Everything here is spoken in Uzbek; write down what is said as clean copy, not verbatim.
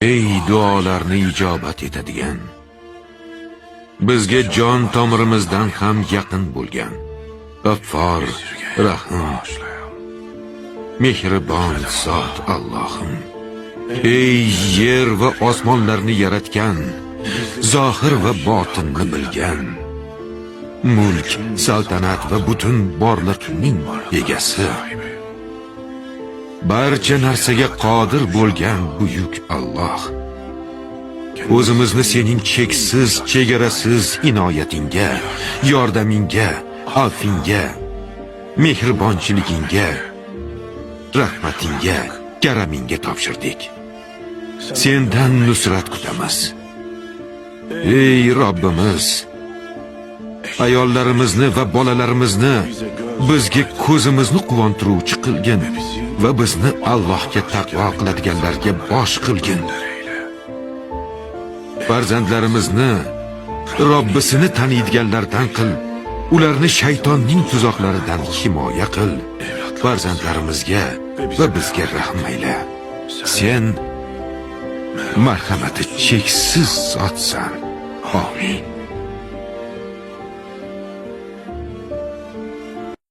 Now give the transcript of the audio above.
Ey duolarni ijobat etadigan, bizga jon tomirimizdan ham yaqin bo'lgan G'affor, Rahim, mehribon zot Allohim. Ey yer va osmonlarni yaratgan, zohir va botinni bilgan, mulk, saltanat va butun borliqning egasi, barcha narsaga qodir bo'lgan buyuk Alloh. O'zimizni sening cheksiz, chegarasiz inoyatingga, yordamingga, afvinga, mehribonchiligingga, rahmatingga, karamingga topshirdik. Sendan nusrat kutamiz. Ey Robbimiz, ayollarimizni va bolalarimizni bizga ko'zimizni quvontiruvchi qilgin va bizni Allohga taqvo qiladiganlarga bosh qilgin. Farzandlarimizni Robbisini taniydiganlardan qil, ularni shaytonning tuzoqlaridan himoya qil. Farzandlarimizga va bizga rahm ayla. Sen marhamati cheksiz zotsan. Amin.